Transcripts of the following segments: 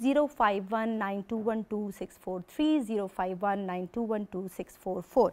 05192122643, 05192122644।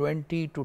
20 to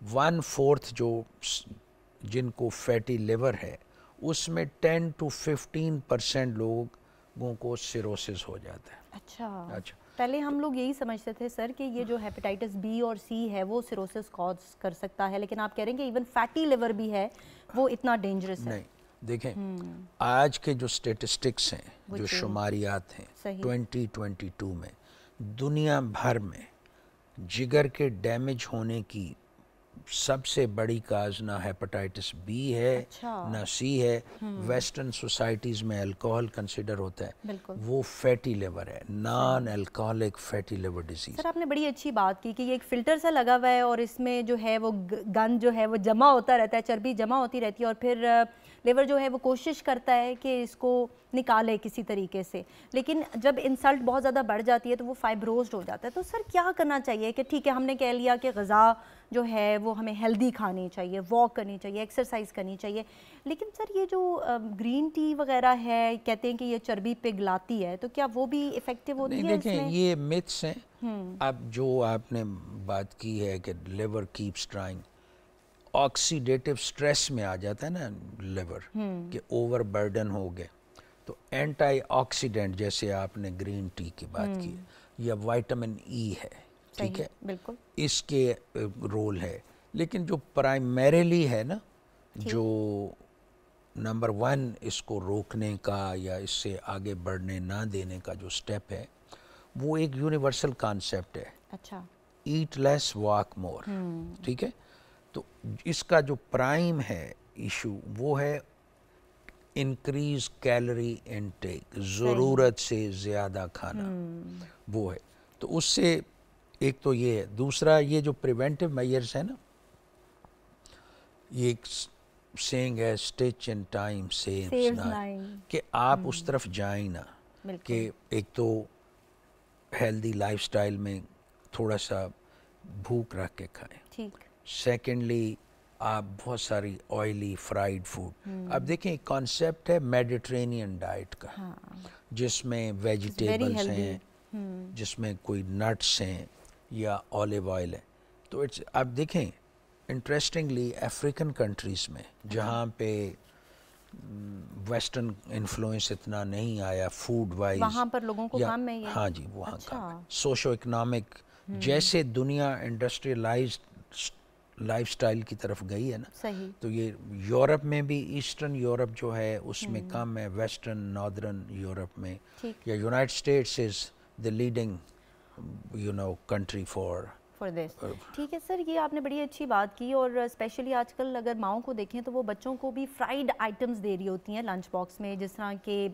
1/4 جو جن کو فیٹی لیور ہے اس میں 10 to 15% لوگوں کو سیروسس ہو جاتا ہے. اچھا پہلے ہم لوگ یہی سمجھتے تھے سر کہ یہ جو ہیپیٹائٹس بی اور سی ہے وہ سیروسس کاز کر سکتا ہے، لیکن آپ کہہ رہے ہیں کہ ایون فیٹی لیور بھی ہے وہ اتنا ڈینجرس ہے. نہیں دیکھیں آج کے جو سٹیٹسٹکس ہیں جو شماریات ہیں 2022 میں دنیا بھر میں جگر کے ڈیمیج ہونے کی سب سے بڑی کاز نہ ہیپاٹائٹس بی ہے نہ سی ہے. ویسٹرن سوسائٹیز میں الکوہل کنسیڈر ہوتا ہے، وہ فیٹی لیور ہے، non alcoholic fatty liver disease. Sir آپ نے بڑی اچھی بات کی کہ یہ ایک فلٹر سا لگا ہوا ہے اور اس میں جو ہے وہ گند جو ہے وہ جمع ہوتا رہتا ہے، چربی جمع ہوتی رہتی ہے اور پھر لیور جو ہے وہ کوشش کرتا ہے کہ اس کو نکالے کسی طریقے سے، لیکن جب انسلٹ بہت زیادہ بڑھ جاتی ہے تو وہ فائبروزڈ ہو جاتا ہے. تو سر کیا کرنا چاہیے کہ ٹھیک ہے ہم نے کہہ لیا کہ غذا جو ہے وہ ہمیں ہیلدی کھانی چاہیے، واک کرنی چاہیے، ایکسرسائز کرنی چاہیے، لیکن سر یہ جو گرین ٹی وغیرہ ہے کہتے ہیں کہ یہ چربی پگھلاتی ہے، تو کیا وہ بھی افیکٹو ہوتی ہے اس میں؟ دیکھیں یہ میتھس ہیں. اب جو آپ نے بات کی ہے کہ liver keeps trying, oxidative stress میں آ جاتا ہے نا لیور کہ اوور برڈن ہو گئے، تو اینٹی آکسیڈنٹ جیسے آپ نے گرین ٹی کی بات کی یا وائٹامن ای ہے، ٹھیک ہے، بالکل اس کے رول ہے. لیکن جو پرائمریلی ہے نا جو نمبر 1 اس کو روکنے کا یا اس سے آگے بڑھنے نہ دینے کا جو سٹیپ ہے وہ ایک یونیورسل کانسیپٹ ہے. اچھا ایٹ لیس واک مور، ٹھیک ہے. تو اس کا جو پرائم ہے ایشو وہ ہے انکریز کیلری انٹیک، ضرورت سے زیادہ کھانا، وہ ہے. تو اس سے ایک تو یہ ہے. دوسرا یہ جو پریونٹیو میئرز ہیں نا، یہ ایک سینگ ہے stitch in time saves nine, کہ آپ اس طرف جائیں نا کہ ایک تو ہیلدی لائف سٹائل میں تھوڑا سا بھوک رکھ کے کھائیں، سیکنڈلی آپ بہت ساری آئلی فرائیڈ فوڈ. اب دیکھیں ایک کانسیپٹ ہے میڈیٹرینین ڈائٹ کا جس میں ویجیٹیبلز ہیں، جس میں کوئی نٹس ہیں یا اولیو آئل ہے. تو اب دیکھیں انٹرسٹنگلی افریقن کنٹریز میں جہاں پہ ویسٹرن انفلوئنس اتنا نہیں آیا فوڈ وائز، وہاں پر لوگوں کو کم ہے یہ. ہاں جی وہاں کم ہے. سوشو اکنامک جیسے دنیا انڈسٹریلائزڈ لائف سٹائل کی طرف گئی ہے نا، تو یہ یورپ میں بھی ایسٹرن یورپ جو ہے اس میں کم ہے، ویسٹرن ناردرن یورپ میں یا United States is the leading country for دس. ٹھیک ہے سر، یہ آپ نے بڑی اچھی بات کی، اور اسپیشلی آج کل اگر ماؤں کو دیکھیں تو وہ بچوں کو بھی فرائیڈ آئٹمس دے رہی ہوتی ہیں لنچ باکس میں، جس طرح کہ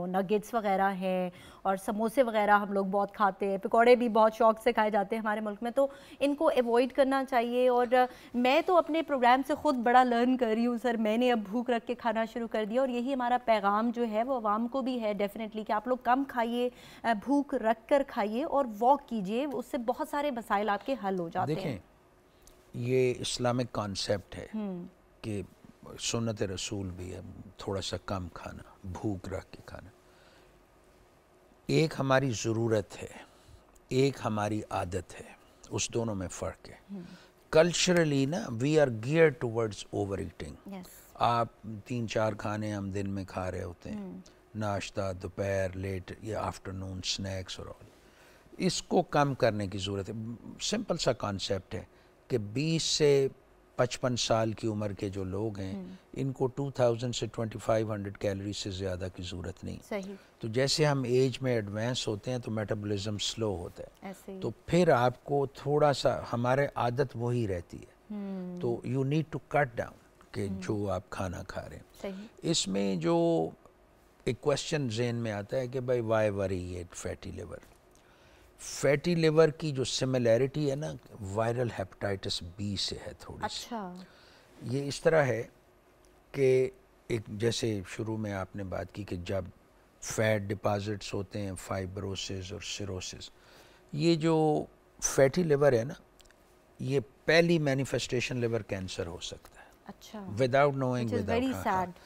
نگیٹس وغیرہ ہیں اور سموسے وغیرہ ہم لوگ بہت کھاتے ہیں، پکوڑے بھی بہت شوق سے کھائے جاتے ہیں ہمارے ملک میں، تو ان کو ایوائڈ کرنا چاہیے. اور میں تو اپنے پروگرام سے خود بڑا لرن کر رہی ہوں سر، میں نے اب بھوک رکھ کے کھانا شروع کر دیا، اور یہی ہمارا پیغام جو ہے وہ عوام کو بھی ہے ڈیفینیٹلی کہ آپ لوگ کم کھائیے، بھوک رکھ کر کھائیے اور واک کیجیے، اس سے بہت سارے مسائل آپ کے حل ہو جاتے ہیں. دیکھیں یہ اسلامک کانسیپٹ ہے کہ سنت رسول بھی ہے تھوڑا سا کم کھانا، بھوک رکھ کے کھانا. ایک ہماری ضرورت ہے، ایک ہماری عادت ہے، اس دونوں میں فرق ہے. کلچرلی نا we are gear towards overeating. آپ 3-4 کھانے ہم دن میں کھا رہے ہوتے ہیں، ناشتہ، دوپہر، لیٹ یا آفٹرنون سنیکس اور آل. اس کو کم کرنے کی ضرورت ہے. سمپل سا کانسیپٹ ہے کہ 20 سے 55 سال کی عمر کے جو لوگ ہیں ان کو 2000 سے 2500 کیلری سے زیادہ کی ضرورت نہیں. تو جیسے ہم ایج میں ایڈوانس ہوتے ہیں تو میٹابولزم سلو ہوتا ہے، تو پھر آپ کو تھوڑا سا ہمارے عادت وہی رہتی ہے، تو you need to cut down کہ جو آپ کھانا کھا رہے ہیں. اس میں جو ایک کوشچن ذہن میں آتا ہے کہ بھائی وائی وری فیٹی لیور. فیٹی لیور کی جو سملیرٹی ہے نا وائرل ہیپاٹائٹس بی سے ہے تھوڑی سی. یہ اس طرح ہے کہ ایک جیسے شروع میں آپ نے بات کی کہ جب فیٹ ڈپازٹس ہوتے ہیں، فائبروسز اور سیروسز، یہ جو فیٹی لیور ہے نا یہ پہلی مینیفیسٹیشن لیور کینسر ہو سکتا ہے. وداؤٹ نوئنگ،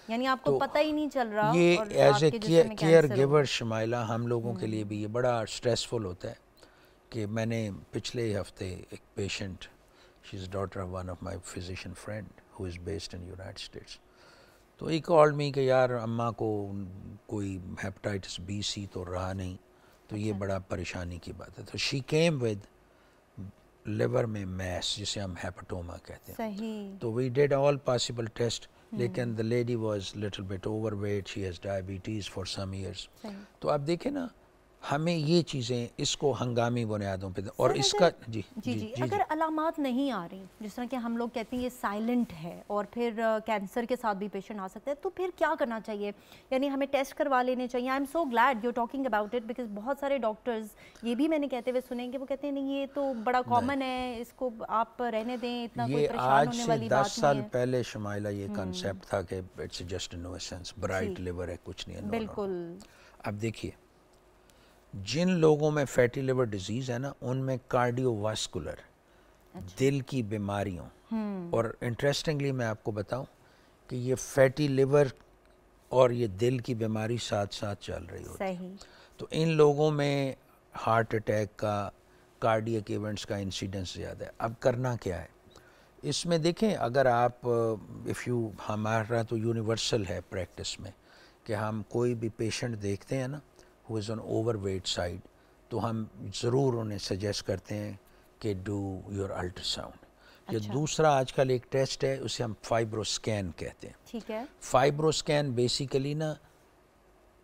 یعنی آپ کو پتہ ہی نہیں چل رہا. یہ as a care giver Shumaila ہم لوگوں کے لیے بھی یہ بڑا سٹریسفل ہوتا ہے کہ میں نے پچھلے ہفتے ایک patient She is daughter of one of my physician friend who is based in United States. تو he called me کہ یار اماں کو کوئی ہیپاٹائٹس بی سی تو رہا نہیں, تو یہ بڑا پریشانی کی بات ہے. تو she came with لیور میں میس جسے ہم ہیپاٹوما کہتے ہیں. صحیح. تو we did all possible tests, لیکن the lady was little bit overweight, she has diabetes for some years. تو آپ دیکھیں نا, ہمیں یہ چیزیں اس کو ہنگامی بنیادوں پہ, اور اس کا جی اگر علامات نہیں آ رہی, جس طرح کہ ہم لوگ کہتے ہیں یہ سائلنٹ ہے اور پھر کینسر کے ساتھ بھی پیشنٹ آ سکتے ہیں, تو پھر کیا کرنا چاہیے؟ یعنی ہمیں ٹیسٹ کروا لینے چاہیے. I am so glad you talking about it, because بہت سارے ڈاکٹرز یہ بھی میں نے کہتے ہوئے سنیں گے, وہ کہتے ہیں نہیں یہ تو بڑا کامن ہے, اس کو آپ رہنے دیں, اتنا کوئی پریشان ہونے والی بات نہیں ہے. یہ آج سے 10 سال پہلے شمائلہ یہ کنسیپٹ تھا کہ اٹس جسٹ نوسنس, برائٹ لیور ہے, کچھ نہیں ہے. بالکل. اب دیکھیے جن لوگوں میں فیٹی لیور ڈیزیز ہے نا, ان میں کارڈیو واسکولر, دل کی بیماریوں, اور انٹرسٹنگلی میں آپ کو بتاؤں کہ یہ فیٹی لیور اور یہ دل کی بیماری ساتھ ساتھ چل رہی ہوتی ہے. تو ان لوگوں میں ہارٹ اٹیک کا, کارڈیک ایونٹس کا انسیڈنس زیادہ ہے. اب کرنا کیا ہے اس میں؟ دیکھیں اگر آپ ہمارا تو یونیورسل ہے پریکٹس میں کہ ہم کوئی بھی پیشنٹ دیکھتے ہیں نا who is on overweight side, تو ہم ضرور انہیں سجیسٹ کرتے ہیں کہ ڈو یور الٹراساؤنڈ. یہ دوسرا آج کل ایک ٹیسٹ ہے, اسے ہم فائبرو اسکین کہتے ہیں. ٹھیک ہے. فائبرو اسکین بیسیکلی نا,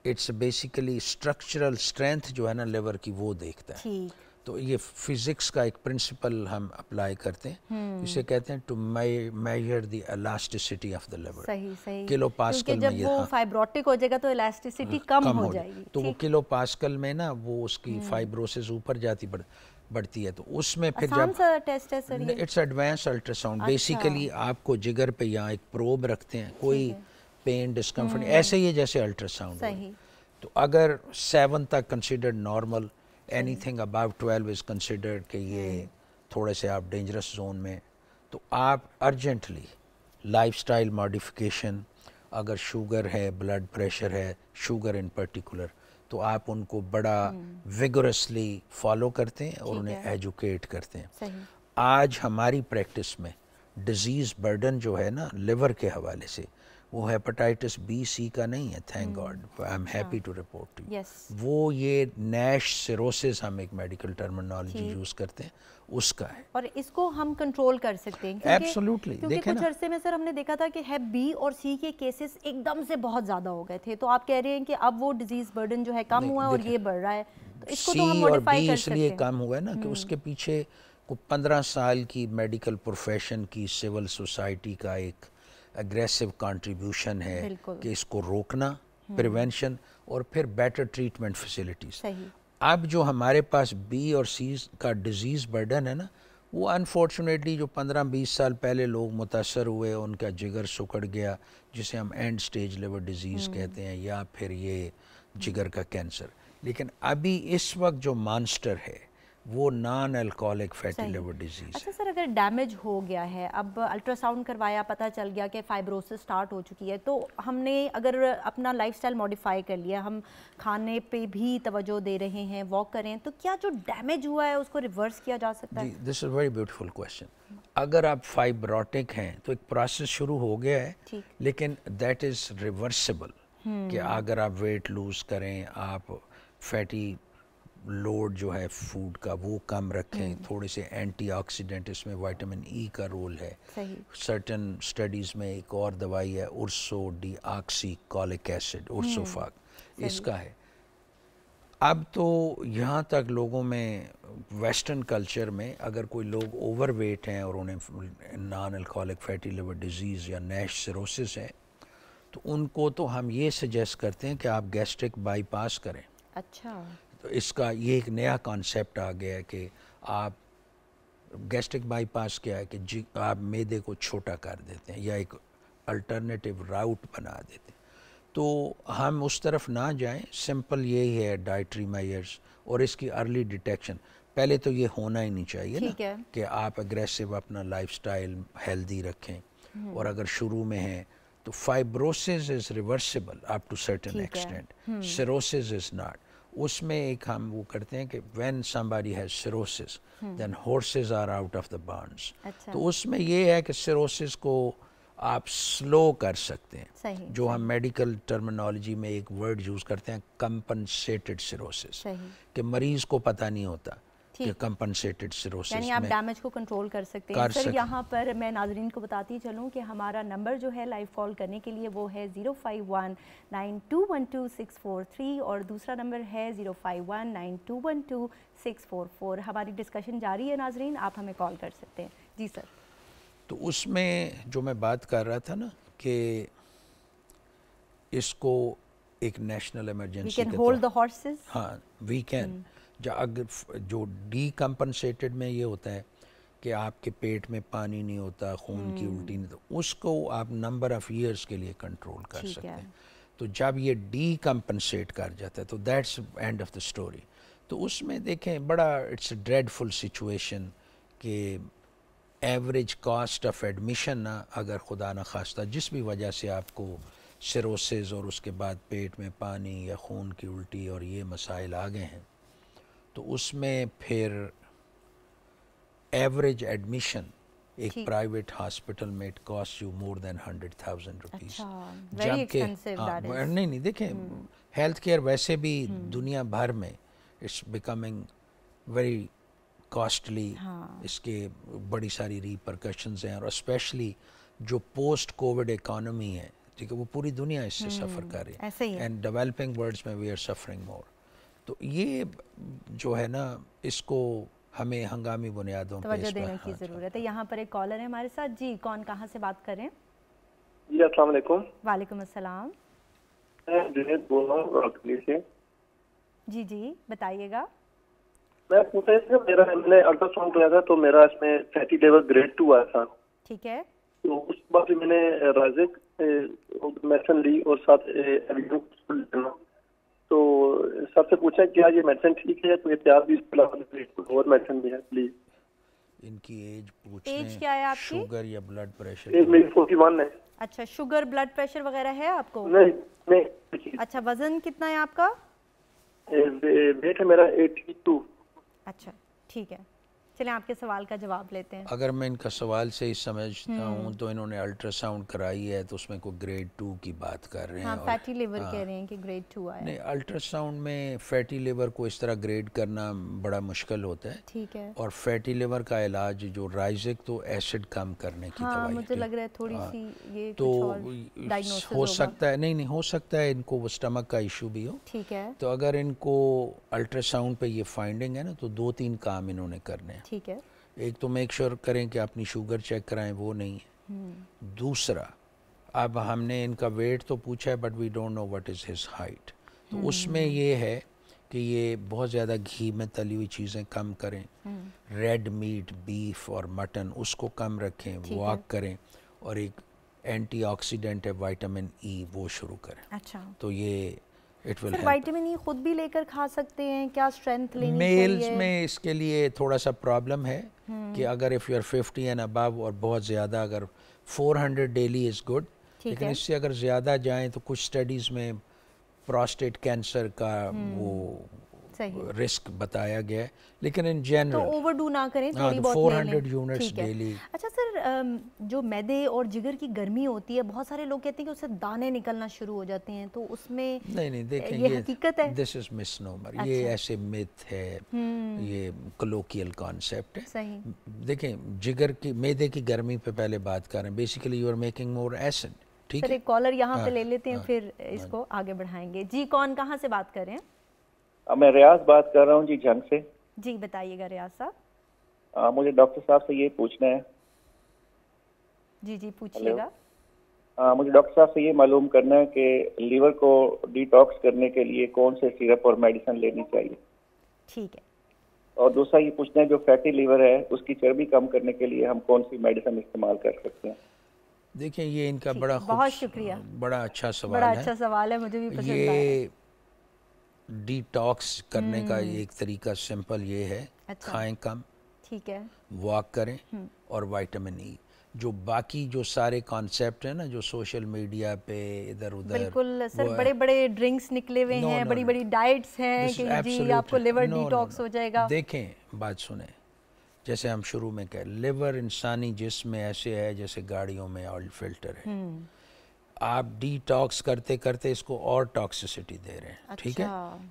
اٹس بیسیکلی اسٹرکچرل اسٹرینتھ جو ہے نا لیور کی وہ دیکھتا ہے. ٹھیک. تو یہ فزکس کا ایک پرنسپل ہم اپلائی کرتے ہیں, اسے کہتے ہیں to measure the elasticity of the liver. صحیح. کلو پاسکل میں, جب وہ فائبروٹک ہو جائے گا تو الاسٹیسٹی کم ہو جائے گی. تو وہ کلو پاسکل میں نا وہ اس کی فائبروسس اوپر جاتی بڑھتی ہے. تو اس میں پھر جب اٹس ایڈوانس الٹراساؤنڈ, بیسیکلی آپ کو جگر پہ یہاں ایک پروب رکھتے ہیں, کوئی پین ڈسکمفرٹ ایسے ہی جیسے الٹراساؤنڈ. تو اگر 7 تک considered normal, anything above 12 is considered کہ یہ تھوڑے سے آپ ڈینجرس زون میں, تو آپ ارجنٹلی لائف سٹائل ماڈیفیکیشن, اگر شوگر ہے, بلڈ پریشر ہے, شوگر ان پرٹیکولر, تو آپ ان کو بڑا ویگورسلی فالو کرتے ہیں اور انہیں ایجوکیٹ کرتے ہیں. آج ہماری پریکٹس میں ڈیزیز برڈن جو ہے نا لیور کے حوالے سے, وہ ہیپاٹائٹس بی سی کا نہیں ہے, thank God, I am happy to report to you. وہ یہ نیش سیروسس ہم ایک میڈیکل ٹرمینالوجی یوز کرتے ہیں, اس کا ہے. اور اس کو ہم کنٹرول کر سکتے ہیں ایبسولوٹلی. کیونکہ کچھ عرصے میں سر ہم نے دیکھا تھا کہ ہیپ بی اور سی کے کیسز ایک دم سے بہت زیادہ ہو گئے تھے, تو آپ کہہ رہے ہیں کہ اب وہ ڈیزیز برڈن جو ہے کم ہوا ہے اور یہ بڑھ رہا ہے, تو اس کو تو ہم موڈیفائی کر سکتے ہیں. اس لیے کم ہوا ہے نا کہ اس کے پیچھے کو 15 سال کی میڈیکل پروفیشن کی, سول سوسائٹی کا ایک اگریسو کنٹریبیوشن ہے کہ اس کو روکنا, پریونشن, اور پھر بیٹر ٹریٹمنٹ فیسلٹیز. اب جو ہمارے پاس بی اور سی کا ڈیزیز برڈن ہے نا, وہ انفارچونیٹلی جو 15-20 سال پہلے لوگ متاثر ہوئے, ان کا جگر سکڑ گیا, جسے ہم اینڈ سٹیج لیور ڈیزیز کہتے ہیں, یا پھر یہ جگر کا کینسر. لیکن ابھی اس وقت جو مانسٹر ہے وہ non alcoholic fatty liver disease. اچھا سر, اگر ڈیمیج ہو گیا ہے, اب الٹرا ساؤنڈ کروایا, پتہ چل گیا کہ فائبروسس سٹارٹ ہو چکی ہے, تو ہم نے اگر اپنا لائف سٹائل موڈیفائی کر لیا, ہم کھانے پہ بھی توجہ دے رہے ہیں, واک کر رہے ہیں, تو کیا جو ڈیمیج ہوا ہے اس کو ریورس کیا جا سکتا ہے؟ دس از ویری بیوٹیفل کویسچن. اگر آپ فائبروٹک ہیں تو ایک پروسیس شروع ہو گیا ہے, لیکن دیٹ از ریورسیبل. کہ اگر آپ ویٹ لوز کریں, آپ فیٹی لوڈ جو ہے فوڈ کا وہ کم رکھیں, تھوڑے سے اینٹی آکسیڈنٹ, اس میں وائٹامن ای کا رول ہے. سرٹن سٹڈیز میں ایک اور دوائی ہے ارسو ڈی آکسی کولک ایسڈ, ارسوفاگ, اس کا ہے. اب تو یہاں تک لوگوں میں ویسٹرن کلچر میں اگر کوئی لوگ اوور ویٹ ہیں اور انہیں non alcoholic fatty liver disease یا نیش سیروسس ہے, تو ان کو تو ہم یہ سجیسٹ کرتے ہیں کہ آپ گیسٹرک بائی پاس کریں. اچھا. تو اس کا یہ ایک نیا کانسیپٹ آ گیا ہے کہ آپ گیسٹرک بائی پاس کیا ہے کہ آپ معدے کو چھوٹا کر دیتے ہیں یا ایک الٹرنیٹیو راؤٹ بنا دیتے ہیں. تو ہم اس طرف نہ جائیں, سمپل یہی ہے ڈائٹری میجرز اور اس کی ارلی ڈیٹیکشن. پہلے تو یہ ہونا ہی نہیں چاہیے نا کہ آپ اگریسو اپنا لائف سٹائل ہیلدی رکھیں, اور اگر شروع میں ہیں تو fibrosis is reversible up to certain extent, cirrhosis is not. اس میں ایک ہم وہ کرتے ہیں کہ when somebody has cirrhosis then horses are out of the barns. تو اس میں یہ ہے کہ cirrhosis کو آپ سلو کر سکتے ہیں. جو ہم میڈیکل ٹرمینالوجی میں ایک ورڈ یوز کرتے ہیں کمپنسیٹڈ سیروسس, کہ مریض کو پتہ نہیں ہوتا کہ کمپنسیٹڈ سیروسس یعنی آپ ڈیمیج کو کنٹرول کر سکتے ہیں. سر یہاں پر میں ناظرین کو بتاتی چلوں کہ ہمارا نمبر جو ہے لائیو کال کرنے کے لیے وہ ہے 05192126643 اور دوسرا نمبر ہے 05192126644. ہماری ڈسکشن جاری ہے ناظرین, آپ ہمیں کال کر سکتے ہیں. جی سر. تو اس میں جو میں بات کر رہا تھا نا کہ اس کو ایک نیشنل ایمرجنسی کے طور ہاں وی کین جو ڈی کمپنسیٹڈ میں یہ ہوتا ہے کہ آپ کے پیٹ میں پانی نہیں ہوتا, خون کی الٹی نہیں, تو اس کو آپ نمبر آف ایئرس کے لیے کنٹرول کر سکتے ہیں. تو جب یہ ڈی کمپنسیٹ کر جاتا ہے تو that's end of the story. تو اس میں دیکھیں بڑا it's a dreadful situation کہ ایوریج کاسٹ آف ایڈمیشن نا, اگر خدا نخواستہ جس بھی وجہ سے آپ کو سیروسز اور اس کے بعد پیٹ میں پانی یا خون کی الٹی اور یہ مسائل آ گئے ہیں, تو اس میں پھر ایوریج ایڈمیشن ایک پرائیویٹ ہاسپٹل میں it cost you more than 100,000 rupees. جبکہ نہیں دیکھیں ہیلتھ کیئر ویسے بھی دنیا بھر میں اٹس بیکمنگ ویری کاسٹلی, اس کے بڑی ساری ریپرکشنز ہیں, اور اسپیشلی جو پوسٹ کووڈ اکانومی ہے, ٹھیک ہے, وہ پوری دنیا اس سے سفر کر رہی ہے, اینڈ ڈیولپنگ ورلڈز میں وی آر سفرنگ مور. تو یہ جو ہے نا اس کو ہمیں ہنگامی بنیادوں پہ توجہ دینے کی ضرورت ہے. یہاں پر ایک کالر ہے ہمارے ساتھ. جی کون کہاں سے بات کر رہے ہیں؟ جی السلام علیکم. وعلیکم السلام. میں جنید بول رہا ہوں راکلی سے. جی بتائیے گا. میں پوچھ رہا تھا, میں نے الٹرا ساؤنڈ کیا تھا تو میرا اس میں فیٹی لیور گریڈ 2 آیا تھا. ٹھیک ہے. تو اس کے بعد میں نے رازق میڈیسن لی اور ساتھ تو سب سے پوچھا کیا یہ میڈیسن ٹھیک ہے, تو احتیاط بھی اور میڈیسن بھی ہے پلیز. ان کی ایج پوچھیں. ایج کیا ہے آپ کی؟ شوگر یا بلڈ پریشر؟ ایج میری 41 ہے. اچھا, شوگر بلڈ پریشر وغیرہ ہے آپ کو؟ نہیں. اچھا, وزن کتنا ہے آپ کا؟ ویٹ ہے میرا 82. اچھا ٹھیک ہے, چلیں آپ کے سوال کا جواب لیتے ہیں. اگر میں ان کا سوال سے ہی سمجھتا ہوں تو انہوں نے الٹرا ساؤنڈ کرائی ہے تو اس میں کوئی گریڈ 2 کی بات کر رہے ہیں. ہاں فیٹی لیور کہہ رہے ہیں کہ گریڈ 2 آیا. نہیں, الٹرا ساؤنڈ میں فیٹی لیور کو اس طرح گریڈ کرنا بڑا مشکل ہوتا ہے. ٹھیک ہے. اور فیٹی لیور کا علاج جو رائزک تو ایسڈ کم کرنے کی دوائی. مجھے لگ رہا ہے تھوڑی سی یہ تو ہو سکتا ہے نہیں ہو سکتا ہے ان کو وہ سٹمک کا ایشو بھی ہو. ٹھیک ہے. تو اگر ان کو الٹرا ساؤنڈ پہ یہ فائنڈنگ ہے نا تو 2-3 کام انہوں نے کرنے ہیں. ٹھیک ہے. ایک تو میک شور کریں کہ اپنی شوگر چیک کرائیں, وہ نہیں ہے. دوسرا, اب ہم نے ان کا ویٹ تو پوچھا ہے but we don't know what is his height. تو اس میں یہ ہے کہ یہ بہت زیادہ گھی میں تلی ہوئی چیزیں کم کریں, ریڈ میٹ بیف اور مٹن اس کو کم رکھیں, واک کریں, اور ایک اینٹی آکسیڈنٹ ہے وائٹامن ای وہ شروع کریں. اچھا, تو یہ سر وائٹامن ای خود بھی لے کر کھا سکتے ہیں کیا؟ اسٹرینتھ لینی چاہیے؟ میلز میں اس کے لیے تھوڑا سا پرابلم ہے کہ اگر if you are 50 and above اور بہت زیادہ, اگر 400 ڈیلی از گڈ, لیکن اس سے اگر زیادہ جائیں تو کچھ سٹڈیز میں پراسٹیٹ کینسر کا وہ رسک بتایا گیا ہے, لیکن ان جنرل تو اوور ڈو نہ کریں, تھوڑی بہت 400 یونٹس ڈیلی. اچھا سر, جو معدے اور جگر کی گرمی ہوتی ہے, بہت سارے لوگ کہتے ہیں کہ اس سے دانے نکلنا شروع ہو جاتے ہیں, تو اس میں نہیں دیکھیں یہ حقیقت ہے؟ دس از مس نومر, یہ ایسے میتھ ہے, یہ کلوکیل کانسیپٹ ہے. صحیح. دیکھیں جگر کی معدے کی گرمی پہ پہلے بات کر رہے ہیں, basically you are making more acid. ٹھیک ہے, سر ایک کالر یہاں پہ لے لیتے ہیں پھر اس کو آگے بڑھائیں گے. جی کون کہاں سے بات کر رہے ہیں؟ میں ریاض بات کر رہا ہوں جی جنگ سے. جی بتائیے گا ریاض صاحب. مجھے ڈاکٹر صاحب سے یہ پوچھنا ہے. جی پوچھیے گا. مجھے ڈاکٹر صاحب سے یہ معلوم کرنا ہے کہ لیور کو ڈی ٹاکس کرنے کے لیے کون سے سیرپ اور میڈیسن لینی چاہیے. ٹھیک ہے. اور دوسرا یہ پوچھنا ہے جو فیٹی لیور ہے اس کی چربی کم کرنے کے لیے ہم کون سی میڈیسن استعمال کر سکتے ہیں. دیکھیں یہ ان کا بڑا بہت شکریہ, بڑا اچھا سوال ہے. بڑا اچھا سوال ہے, مجھے بھی پسند آیا. یہ ڈی ٹاکس کرنے کا ایک طریقہ سمپل یہ ہے, کھائیں کم, ٹھیک ہے, واک کریں اور وائٹامن ای. جو باقی جو سارے کانسیپٹ ہیں نا جو سوشل میڈیا پہ ادھر ادھر، بالکل سر، بڑے بڑے ڈرنکس نکلے ہوئے ہیں، بڑی بڑی ڈائٹس ہیں کہ جی آپ کو لیور ڈیٹاکس ہو جائے گا. دیکھیں بات سنیں، جیسے ہم شروع میں کہہ، لیور انسانی جسم میں ایسے ہے جیسے گاڑیوں میں آئل فلٹر ہے. آپ ڈی ٹاکس کرتے کرتے اس کو اور ٹاکسیسٹی دے رہے ہیں. ٹھیک ہے،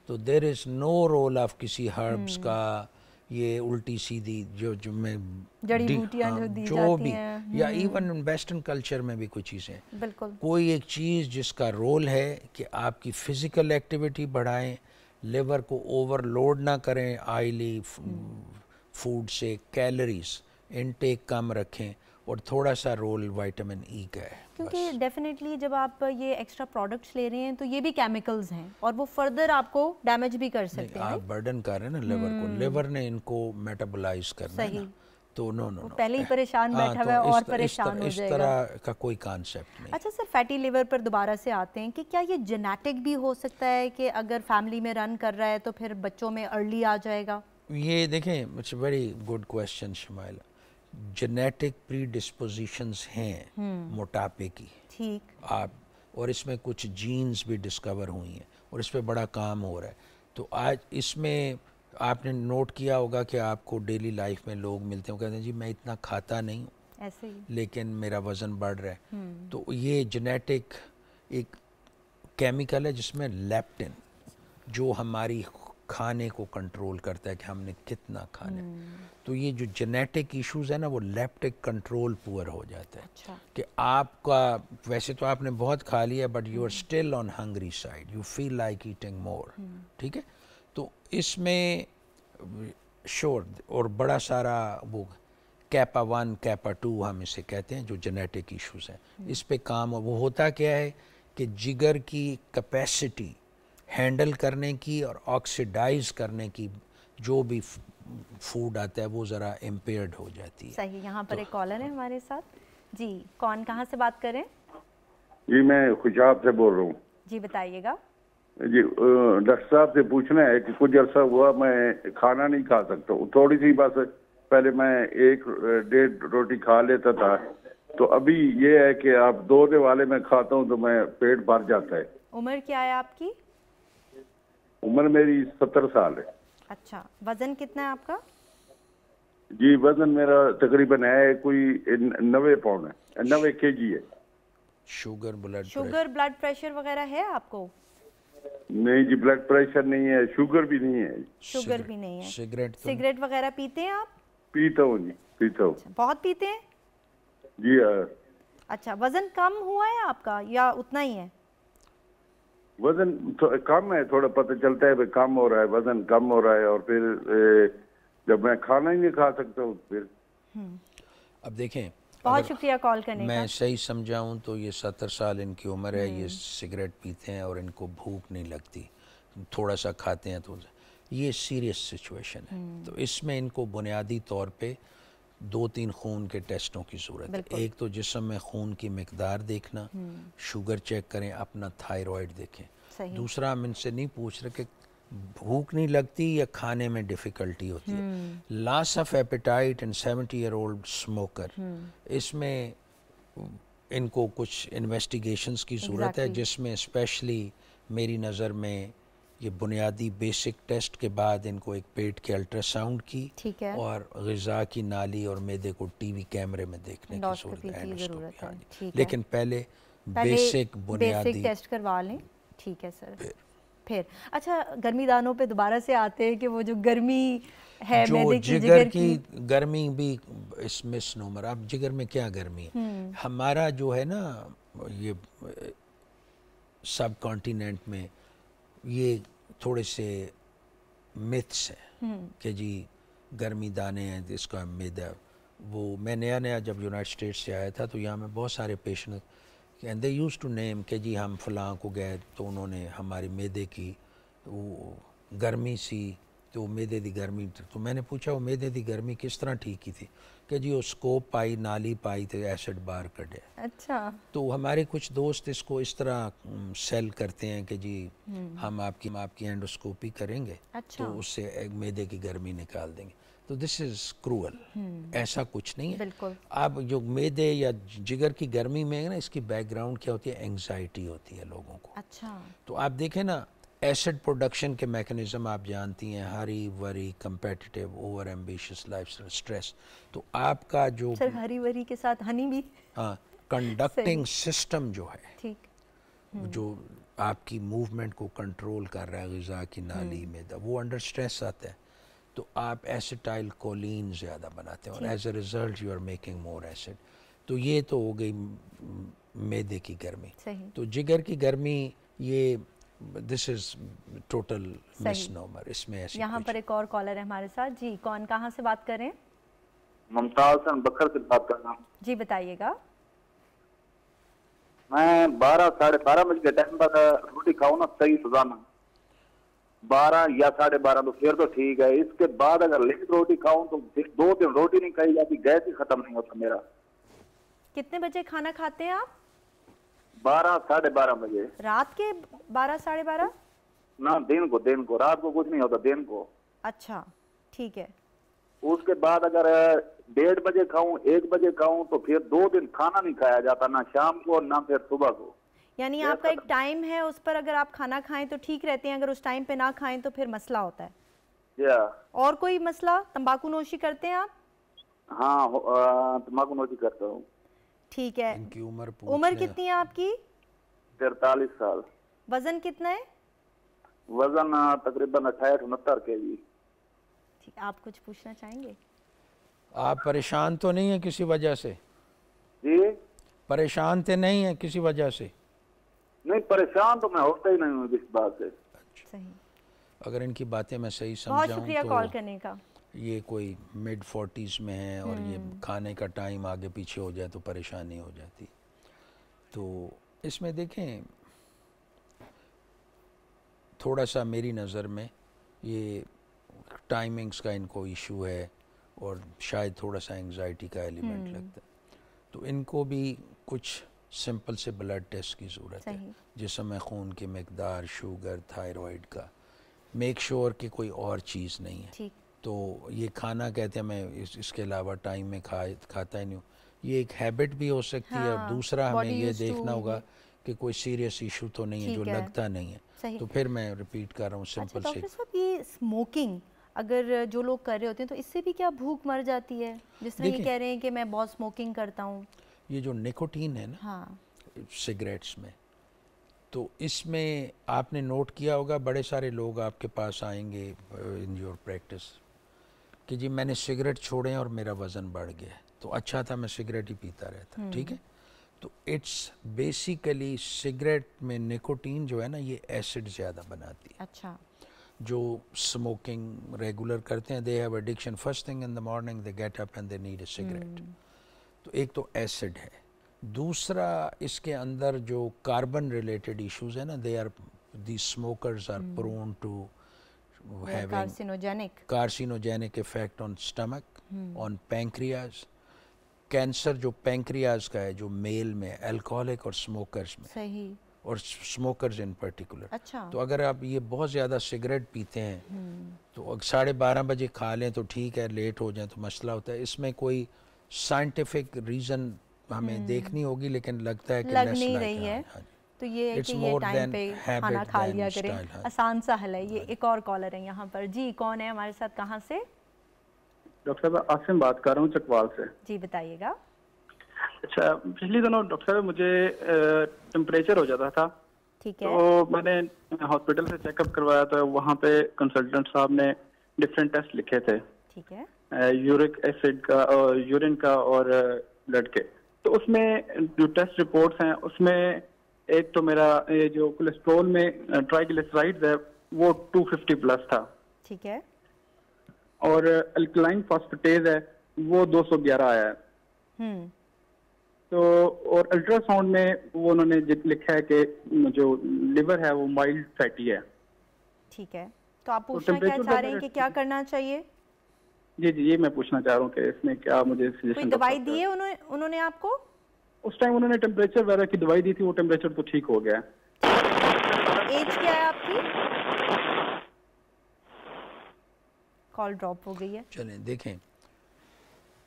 تو دیر از نو رول آف کسی ہربس کا، یہ الٹی سیدھی جو میں جڑی بوٹیاں جو بھی، یا ایون ویسٹرن کلچر میں بھی کچھ چیزیں، بالکل کوئی ایک چیز جس کا رول ہے کہ آپ کی فزیکل ایکٹیویٹی بڑھائیں، لیور کو اوور لوڈ نہ کریں آئلی فوڈ سے، کیلریز انٹیک کم رکھیں، اور تھوڑا سا رول وائٹامن ای کا ہے. کیونکہ ڈیفینیٹلی جب آپ یہ ایکسٹرا پروڈکٹس لے رہے ہیں تو یہ بھی کیمیکلز ہیں اور وہ فردر آپ کو ڈیمیج بھی کر سکتے ہیں. آپ برڈن کر رہے ہیں نا لیور کو، لیور نے ان کو میٹابولائز کرنا ہے نا، تو نو پہلے ہی پریشان بیٹھا ہوا ہے اور پریشان ہو جائے گا. اس طرح کا کوئی کانسیپٹ نہیں. اچھا سر، فیٹی لیور پر دوبارہ سے آتے ہیں کہ کیا یہ جینیٹک بھی ہو سکتا ہے کہ اگر فیملی میں رن کر رہا ہے تو پھر بچوں میں ارلی آ جائے گا؟ یہ دیکھیں، it's a very good question Shumail. Genetic predispositions ہیں موٹاپے کی، ٹھیک، آپ، اور اس میں کچھ جینز بھی ڈسکور ہوئی ہیں اور اس پہ بڑا کام ہو رہا ہے. تو آج اس میں آپ نے نوٹ کیا ہوگا کہ آپ کو ڈیلی لائف میں لوگ ملتے ہیں، کہتے ہیں جی میں اتنا کھاتا نہیں ہوں ایسے ہی، لیکن میرا وزن بڑھ رہا ہے. تو یہ جینیٹک ایک کیمیکل ہے جس میں لیپٹن، جو ہماری کھانے کو کنٹرول کرتا ہے کہ ہم نے کتنا کھانا ہے. تو یہ جو جینیٹک ایشوز ہیں نا، وہ لیپٹک کنٹرول پور ہو جاتا ہے کہ آپ کا ویسے تو آپ نے بہت کھا لیا but you are still on hungry side, you feel like eating more. ٹھیک ہے، تو اس میں شور اور بڑا سارا وہ کیپا 1 کیپا 2 ہم اسے کہتے ہیں جو جینیٹک ایشوز ہیں، اس پہ کام. وہ ہوتا کیا ہے کہ جگر کی کیپیسٹی ہینڈل کرنے کی اور آکسیڈائز کرنے کی جو بھی فوڈ آتا ہے وہ ذرا امپیئرڈ ہو جاتی ہے. صحیح. یہاں پر ایک کالر ہے ہمارے ساتھ. جی کون، کہاں سے بات کر رہے ہیں؟ جی میں خوشاب سے بول رہا ہوں. جی بتائیے گا. جی ڈاکٹر صاحب سے پوچھنا ہے کہ کچھ عرصہ ہوا میں کھانا نہیں کھا سکتا ہوں، تھوڑی سی بس پہلے میں 1-1.5 روٹی کھا لیتا تھا، تو ابھی یہ ہے کہ آپ 2 والے میں کھاتا ہوں تو میں پیٹ بھر جاتا ہے. عمر کیا ہے آپ کی؟ عمر میری 70 سال ہے. اچھا، وزن کتنا ہے آپ کا؟ جی وزن میرا تقریباً ہے کوئی 90 پاؤنڈ ہے، 90 kg ہے. شوگر بلڈ پریشر وغیرہ ہے آپ کو؟ نہیں جی، بلڈ پریشر نہیں ہے، شوگر بھی نہیں ہے. شوگر بھی نہیں ہے. سگریٹ وغیرہ پیتے ہیں آپ؟ پیتا ہوں جی، پیتا ہوں. بہت پیتے ہیں؟ جی اچھا، وزن کم ہوا ہے آپ کا یا اتنا ہی ہے؟ وزن کم ہے، تھوڑا پتہ چلتا ہے کم ہو رہا ہے، وزن کم ہو رہا ہے، اور پھر جب میں کھانا ہی نہیں کھا سکتا ہوں پھر. اب دیکھیں، بہت شکریہ کال کرنے کا. میں صحیح سمجھاؤں تو یہ 70 سال ان کی عمر ہے، یہ سگریٹ پیتے ہیں اور ان کو بھوک نہیں لگتی، تھوڑا سا کھاتے ہیں تو یہ سیریس سچویشن ہے. تو اس میں ان کو بنیادی طور پہ 2-3 خون کے ٹیسٹوں کی ضرورت ہے. ایک تو جسم میں خون کی مقدار دیکھنا، شوگر چیک کریں، اپنا تھائرائیڈ دیکھیں. دوسرا ہم ان سے نہیں پوچھ رہے کہ بھوک نہیں لگتی یا کھانے میں ڈیفیکلٹی ہوتی ہے. Loss of appetite in 70 year old smoker, اس میں ان کو کچھ انویسٹیگیشنز کی ضرورت ہے، جس میں اسپیشلی میری نظر میں یہ بنیادی بیسک ٹیسٹ کے بعد ان کو ایک پیٹ کے الٹرا ساؤنڈ کی اور غذا کی نالی اور معدے کو ٹی وی کیمرے میں دیکھنے کی ضرورت ہے. لیکن پہلے بیسک بنیادی ٹیسٹ کروا لیں. ٹھیک ہے سر. پھر اچھا، گرمی دانوں پہ دوبارہ سے آتے ہیں کہ وہ جو گرمی ہے معدے کی، جگر کی گرمی بھی اس مس نومر. اب جگر میں کیا گرمی ہے؟ ہمارا جو ہے نا یہ سب کانٹیننٹ میں یہ تھوڑے سے متس ہیں کہ جی گرمی دانے ہیں اس کا معدہ. وہ میں نیا جب یونائٹڈ اسٹیٹس سے آیا تھا تو یہاں میں بہت سارے patient and they use to name کہ جی ہم فلاں کو گئے تو انہوں نے ہماری معدے کی وہ گرمی سی، تو معدے دی گرمی. تو میں نے پوچھا وہ معدے دی گرمی کس طرح ٹھیک کی تھی؟ کہ جی وہ اسکوپ پائی، نالی پائی تھے، ایسڈ بار کڈے. اچھا. تو ہمارے کچھ دوست اس کو اس طرح سیل کرتے ہیں کہ جی ہم آپ کی اینڈوسکوپی کریں گے تو اس سے معدے کی گرمی نکال دیں گے. تو دس از کروئل. ایسا کچھ نہیں ہے. بالکل. آپ جو معدے یا جگر کی گرمی میں ہے نا، اس کی بیک گراؤنڈ کیا ہوتی ہے؟ انگزائٹی ہوتی ہے لوگوں کو. اچھا. تو آپ دیکھیں نا ایسڈ پروڈکشن کے میکنزم آپ جانتی ہیں، ہری وری، competitive, over ambitious life style, stress. تو آپ کا جو سر ہری وری کے ساتھ ہنی بھی، ہاں، کنڈکٹنگ سسٹم جو ہے، ٹھیک، جو آپ کی موومنٹ کو کنٹرول کر رہا ہے غذا کی نالی میں، وہ انڈر سٹریس آتا ہے تو آپ ایسیٹائل کولین زیادہ بناتے ہیں اور as a result you are making more acid. تو یہ تو ہو گئی معدے کی گرمی. تو جگر کی گرمی یہ دس از ٹوٹل مس نومر. اس میں ایسی یہاں پر ایک اور کالر ہے ہمارے ساتھ. جی کون، کہاں سے بات کر رہے ہیں؟ ممتاز حسن بکر سے بات کر رہا ہوں. جی بتائیے گا. میں 12 ساڑھے 12 بجے کے ٹائم پر روٹی کھاؤں نا صحیح سزانا 12 یا 12:30 تو پھر تو ٹھیک ہے. اس کے بعد اگر لیٹ روٹی کھاؤں تو 2 دن روٹی نہیں کھائی جاتی، گیس ہی ختم نہیں ہوتا میرا. کتنے بجے کھانا کھاتے ہیں آپ؟ 12 ساڑھے 12 بجے. رات کے 12 ساڑھے 12؟ نہ دن کو رات کو کچھ نہیں ہوتا، دن کو. اچھا ٹھیک ہے. اس کے بعد اگر 1:30 بجے کھاؤں 1 بجے کھاؤں تو پھر 2 دن کھانا نہیں کھایا جاتا، نہ شام کو نہ پھر صبح کو. یعنی آپ کا ایک ٹائم ہے اس پر اگر آپ کھانا کھائیں تو ٹھیک رہتے ہیں، اگر اس ٹائم پہ نہ کھائیں تو پھر مسئلہ ہوتا ہے. اور کوئی مسئلہ؟ تمباکو نوشی کرتے ہیں آپ؟ ہاں تمباکو نوشی کرتا ہوں. ٹھیک ہے. ان کی عمر کتنی ہے آپ کی؟ 43 سال. وزن کتنا ہے؟ وزن تقریباً 68-69 kg. آپ کچھ پوچھنا چاہیں گے؟ آپ پریشان تو نہیں ہیں کسی وجہ سے؟ جی پریشان تو نہیں ہیں کسی وجہ سے؟ نہیں پریشان تو میں ہوتا ہی نہیں ہوں اس بات سے. صحیح. اگر ان کی باتیں میں صحیح بہت سمجھاؤں شکریہ کال کرنے کا. یہ کوئی mid 40s میں ہے اور یہ کھانے کا ٹائم آگے پیچھے ہو جائے تو پریشانی ہو جاتی. تو اس میں دیکھیں تھوڑا سا میری نظر میں یہ ٹائمنگز کا ان کو ایشو ہے اور شاید تھوڑا سا انگزائٹی کا ایلیمنٹ لگتا ہے. تو ان کو بھی کچھ سمپل سے بلڈ ٹیسٹ کی ضرورت ہے، جسم میں خون کی مقدار، شوگر، تھائیرائڈ کا. میک شور کہ کوئی اور چیز نہیں ہے. تو یہ کھانا کہتے ہیں میں اس کے علاوہ ٹائم میں کھاتا ہی نہیں ہوں، یہ ایک ہیبٹ بھی ہو سکتی ہے. اور دوسرا ہمیں یہ دیکھنا ہوگا کہ کوئی سیریس ایشو تو نہیں ہے جو لگتا نہیں ہے. تو پھر میں ریپیٹ کر رہا ہوں سمپل سے. ڈاکٹر صاحب یہ اسموکنگ اگر جو لوگ کر رہے ہوتے ہیں تو اس سے بھی کیا بھوک مر جاتی ہے؟ جس طرح یہ کہہ رہے ہیں کہ میں بہت اسموکنگ کرتا ہوں. یہ جو نیکوٹین ہے نا سگریٹس میں، تو اس میں آپ نے نوٹ کیا ہوگا بڑے سارے لوگ آپ کے پاس آئیں گے ان یور پریکٹس کہ جی میں نے سگریٹ چھوڑے اور میرا وزن بڑھ گیا، تو اچھا تھا میں سگریٹ ہی پیتا رہتا. ٹھیک ہے. تو اٹس بیسیکلی سگریٹ میں نیکوٹین جو ہے نا یہ ایسڈ زیادہ بناتی ہے. اچھا. جو سموکنگ ریگولر کرتے ہیں they have addiction, first thing in the morning they get up and they need a cigarette. تو ایک تو ایسڈ ہے. دوسرا اس کے اندر جو کاربن ریلیٹڈ ایشوز ہیں نا they are the smokers are prone to having carcinogenic effect on stomach, on pancreas. Cancer جو پینکریاز کا ہے جو میل میں الکوہولک اور اسموکرز میں، صحیح، اور اسموکرز ان پرٹیکولر. اچھا. تو اگر آپ یہ بہت زیادہ سگریٹ پیتے ہیں تو 12:30 بجے کھا لیں تو ٹھیک ہے، لیٹ ہو جائیں تو مسئلہ ہوتا ہے. اس میں کوئی سائنٹیفک ریزن ہمیں دیکھنی ہوگی لیکن لگتا ہے کہ لگ نہیں رہی ہے. تو یہ ہے کہ یہ ٹائم پہ کھانا کھا لیا کریں، آسان سا حل ہے یہ. ایک اور کالر ہے یہاں پر. جی کون ہے ہمارے ساتھ، کہاں سے؟ ڈاکٹر صاحب آسم بات کر رہا ہوں چکوال سے. جی بتائیے گا. اچھا پچھلی دنوں ڈاکٹر صاحب مجھے ٹیمپریچر ہو جاتا تھا. ٹھیک ہے. تو میں نے ہاسپٹل سے چیک اپ کروایا تھا، وہاں پہ کنسلٹنٹ صاحب نے ڈفرینٹ ٹیسٹ لکھے تھے. ٹھیک ہے. یورک ایسڈ کا اور یورین کا اور بلڈ کے. تو اس میں جو ٹیسٹ رپورٹس ہیں اس میں ایک تو میرا جو کولیسٹرول میں ٹرائیگلیسرائڈز ہے وہ 250+ تھا. ٹھیک ہے. اور الکلائن فاسفیٹیز ہے وہ 211 آیا ہے. تو اور الٹرا ساؤنڈ میں وہ انہوں نے لکھا ہے کہ جو لیور ہے وہ مائلڈ فیٹی ہے. ٹھیک ہے. تو آپ پوچھنا کیا چاہ رہے ہیں کہ کیا کرنا چاہیے؟ جی یہ میں پوچھنا چاہ رہا ہوں کہ اس میں کیا مجھے کوئی دوائی دی ہے انہوں نے آپ کو؟ اس ٹائم انہوں نے ٹیمپریچر وغیرہ کی دوائی دی تھی، وہ ٹیمپریچر تو ٹھیک ہو گیا. ایج کیا ہے آپ کی؟ کال ڈراپ ہو گئی ہے. چلیں دیکھیں,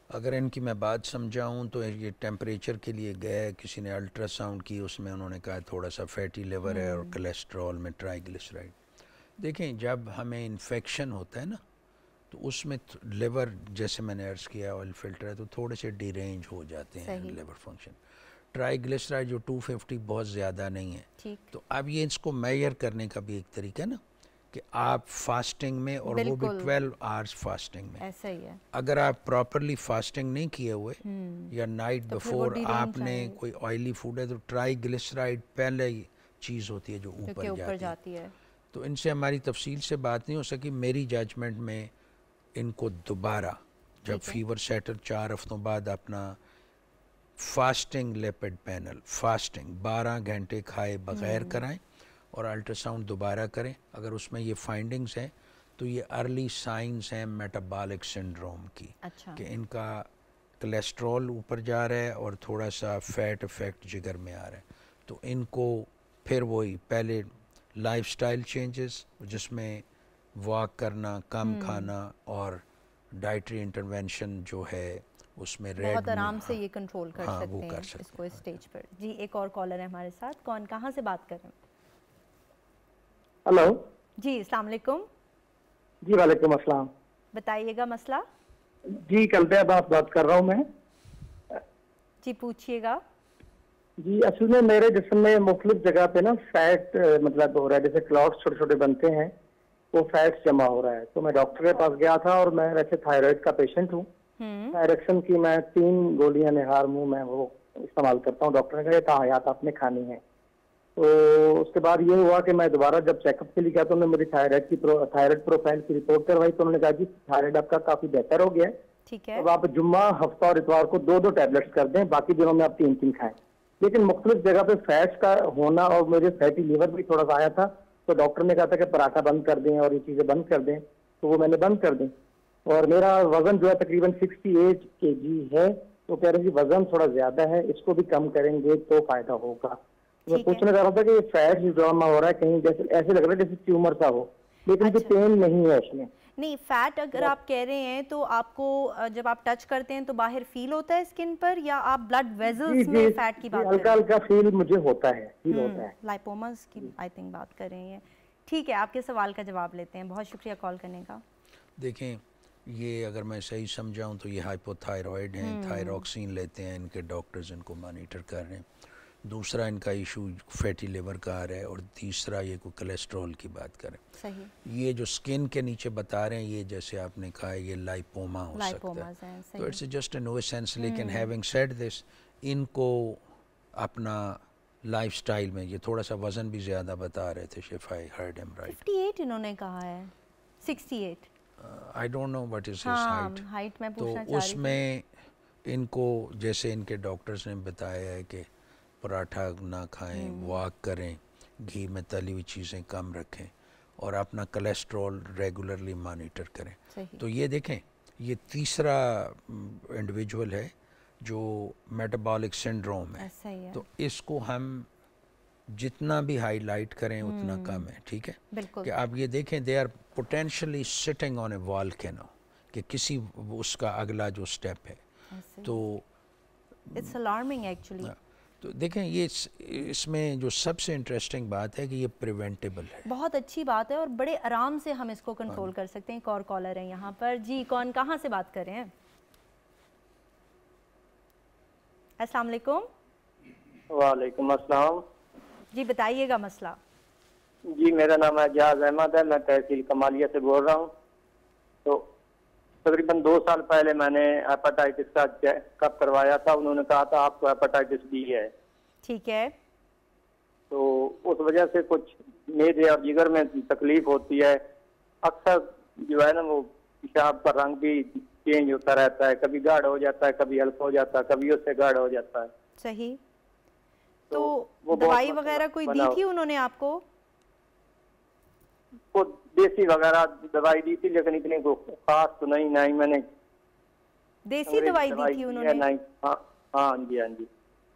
اگر ان کی میں بات سمجھاؤں تو یہ ٹیمپریچر کے لیے گئے, کسی نے الٹرا ساؤنڈ کی, اس میں انہوں نے کہا تھوڑا سا فیٹی لیور ہے اور کولیسٹرول میں ٹرائی گلیسرائڈ. دیکھیں جب ہمیں انفیکشن ہوتا ہے نا تو اس میں لیور, جیسے میں نے عرض کیا آئل فلٹر ہے تو تھوڑے سے ڈی رینج ہو جاتے ہیں لیور فنکشن. ٹرائی گلیسرائڈ جو 250 بہت زیادہ نہیں ہے, تو اب یہ اس کو میئر کرنے کا بھی ایک طریقہ نا کہ آپ فاسٹنگ میں, اور وہ بھی 12 آورز فاسٹنگ میں, ایسا ہی ہے. اگر آپ پراپرلی فاسٹنگ نہیں کیے ہوئے یا نائٹ بفور آپ نے کوئی آئلی فوڈ ہے تو ٹرائی گلیسرائڈ پہلے چیز ہوتی ہے جو اوپر جاتی ہے. تو ان سے ہماری تفصیل سے بات نہیں ہو سکی. میری ججمنٹ میں ان کو دوبارہ جب فیور سیٹر 4 ہفتوں بعد اپنا فاسٹنگ لیپڈ پینل, فاسٹنگ 12 گھنٹے کھائے بغیر کرائیں اور الٹرا ساؤنڈ دوبارہ کریں. اگر اس میں یہ فائنڈنگز ہیں تو یہ ارلی سائنز ہیں میٹابولک سنڈروم کی, کہ ان کا کولیسٹرول اوپر جا رہا ہے اور تھوڑا سا فیٹ افیکٹ جگر میں آ رہا ہے. تو ان کو پھر وہی پہلے لائف سٹائل چینجز, جس میں واک کرنا, کم کھانا, اور ڈائٹری انٹرونشن جو ہے اس میں ریڈ بہت آرام سے یہ کنٹرول کر سکتے ہیں اس کو اسٹیج پر. جی ایک اور کالر ہے ہمارے ساتھ. کون, کہاں سے بات کر رہے ہیں؟ ہلو جی السلام علیکم. جی وعلیکم السلام. بتائیے گا مسئلہ. جی کلبہ عباس بات کر رہا ہوں میں. جی پوچھیے گا. جی اصل میں میرے جسم میں مختلف جگہ پہ نا فیٹ مطلب ہو رہا ہے, جیسے کلاٹس چھوٹے چھوٹے بنتے ہیں, وہ فیٹس جمع ہو رہا ہے. تو میں ڈاکٹر کے پاس گیا تھا, اور میں ویسے تھائرائڈ کا پیشنٹ ہوں. تھائرکشن کی میں 3 گولیاں نہار منہ میں وہ استعمال کرتا ہوں. ڈاکٹر نے کہا تاحیات آپ نے کھانی ہے. تو اس کے بعد یہ ہوا کہ میں دوبارہ جب چیک اپ کے لیے گیا تو انہوں نے میری تھائرائڈ پروفائل کی رپورٹ کروائی. تو انہوں نے کہا جی تھائرائڈ آپ کا کافی بہتر ہو گیا ہے, ٹھیک ہے, اب آپ جمعہ, ہفتہ اور اتوار کو 2 ٹیبلٹس کر دیں, باقی دنوں میں آپ 3 کھائیں. لیکن مختلف جگہ پہ فیٹس کا ہونا اور مجھے فیٹی لیور بھی تھوڑا سا آیا تھا, تو ڈاکٹر نے کہا تھا کہ پراٹھا بند کر دیں اور یہ چیزیں بند کر دیں, تو وہ میں نے بند کر دیں. اور میرا وزن جو ہے تقریباً 68 kg ہے. تو کہہ رہے ہیں وزن تھوڑا زیادہ ہے, اس کو بھی کم کریں گے تو فائدہ ہوگا. میں پوچھنا چاہ رہا تھا کہ یہ فیٹ جو جمع ہو رہا ہے کہیں جیسے ایسے لگ رہا ہے جیسے ٹیومر سا ہو, لیکن کوئی پین نہیں ہے اس میں. نہیں, فیٹ اگر آپ کہہ رہے ہیں تو آپ کو جب آپ ٹچ کرتے ہیں تو باہر فیل ہوتا ہے اسکن پر, یا آپ بلڈ ویزلز میں فیٹ کی بات کر رہے ہیں؟ ہلکا ہلکا فیل مجھے ہوتا ہے, فیل ہوتا ہے. لائپوماز کی آئی تھنک بات کر رہے ہیں. ٹھیک ہے, آپ کے سوال کا جواب لیتے ہیں. بہت شکریہ کال کرنے کا. دیکھیں یہ اگر میں صحیح سمجھاؤں تو یہ ہائپو تھائرائڈ ہیں, تھائروکسین لیتے ہیں, ان کے ڈاکٹرز ان کو مانیٹر کر رہے ہیں. دوسرا ان کا ایشو فیٹی لیور کا آ رہا ہے, اور تیسرا یہ کوئی کولیسٹرول کی بات کریں. صحیح. یہ جو سکن کے نیچے بتا رہے ہیں یہ جیسے آپ نے کہا یہ لائپوما ہو سکتا ہے, تو it's just a no sense. لیکن ہیونگ سیڈ دس, ان کو اپنا لائف سٹائل میں, یہ تھوڑا سا وزن بھی زیادہ بتا رہے تھے شیف, آئی ہرڈ ہم رائٹ. 58 انہوں نے کہا ہے, 68. I don't know what is his height. Height میں تو پوچھنا چاہ رہی اس میں ان کو جیسے ان کے ڈاکٹرز نے بتایا ہے کہ پراٹھا نہ کھائیں, واک کریں, گھی میں تلی ہوئی چیزیں کم رکھیں, اور اپنا کولیسٹرول ریگولرلی مانیٹر کریں. تو یہ دیکھیں یہ تیسرا انڈیویجول ہے جو میٹابولک سنڈروم ہے, تو اس کو ہم جتنا بھی ہائی لائٹ کریں اتنا کم ہے. ٹھیک ہے, کہ آپ یہ دیکھیں they are potentially sitting on a volcano, کہ کسی اس کا اگلا جو سٹیپ ہے. تو اٹس الارمنگ ایکچولی. تو دیکھیں یہ اس میں جو سب سے انٹرسٹنگ بات ہے کہ یہ پریونٹیبل ہے. بہت اچھی بات ہے, اور بڑے آرام سے ہم اس کو کنٹرول کر سکتے ہیں. ایک اور کالر ہے یہاں پر. جی کون, کہاں سے بات کر رہے ہیں؟ السلام علیکم. وعلیکم السلام. جی بتائیے گا مسئلہ. جی میرا نام اعجاز احمد ہے, میں تحصیل کمالیہ سے بول رہا ہوں. تو تقریباً 2 سال پہلے میں نے ہیپاٹائٹس کا چیک اپ کروایا تھا, انہوں نے کہا تھا آپ کو ہیپاٹائٹس بی ہے. ٹھیک ہے. تو اس وجہ سے کچھ میدے اور جگر میں تکلیف ہوتی ہے. اکثر جو ہے نا وہ پیشاب کا رنگ بھی چینج ہوتا رہتا ہے, کبھی گاڑھ ہو جاتا ہے, کبھی ہلکا ہو جاتا ہے, کبھی اس سے گاڑھ ہو جاتا ہے. صحیح. تو دوائی وغیرہ کوئی دی تھی انہوں نے آپ کو؟ وہ دیسی وغیرہ دوائی دی تھی, لیکن اتنی خاص تو نہیں. نہیں میں نے دیسی دوائی دی تھی انہوں نے؟ ہاں جی, ہاں جی.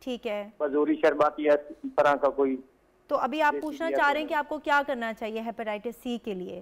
ٹھیک ہے. بزوری شرباتی ہے اس طرح کا کوئی. تو ابھی آپ پوچھنا چاہ رہے ہیں کہ آپ کو کیا کرنا چاہیے ہیپاٹائٹس سی کے لیے,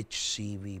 HCV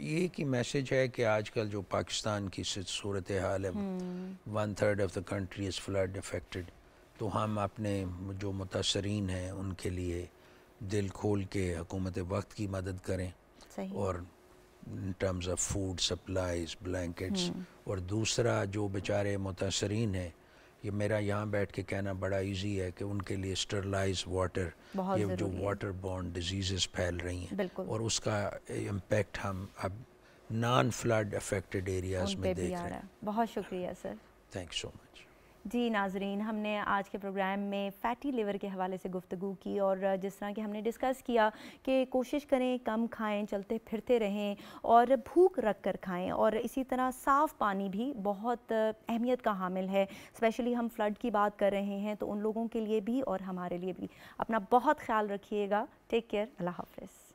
یہ کی میسیج ہے کہ آج کل جو پاکستان کی صورتحال ہے 1/3 of the country is flood affected, تو ہم اپنے جو متاثرین ہیں ان کے لیے دل کھول کے حکومت وقت کی مدد کریں، اور in terms of food supplies, blankets, اور دوسرا جو بیچارے متاثرین ہیں، یہ میرا یہاں بیٹھ کے کہنا بڑا ایزی ہے کہ ان کے لیے اسٹرلائز واٹر، یہ جو واٹر بورن ڈیزیزز پھیل رہی ہیں اور اس کا امپیکٹ ہم اب نان فلڈ افیکٹڈ ایریاز میں دیکھ رہے ہیں۔ بہت شکریہ سر، تھینک سو مچ۔ جی ناظرین، ہم نے آج کے پروگرام میں فیٹی لیور کے حوالے سے گفتگو کی، اور جس طرح کہ ہم نے ڈسکس کیا کہ کوشش کریں کم کھائیں، چلتے پھرتے رہیں اور بھوک رکھ کر کھائیں، اور اسی طرح صاف پانی بھی بہت اہمیت کا حامل ہے، اسپیشلی ہم فلڈ کی بات کر رہے ہیں تو ان لوگوں کے لیے بھی اور ہمارے لیے بھی۔ اپنا بہت خیال رکھیے گا، ٹیک کیئر، اللہ حافظ۔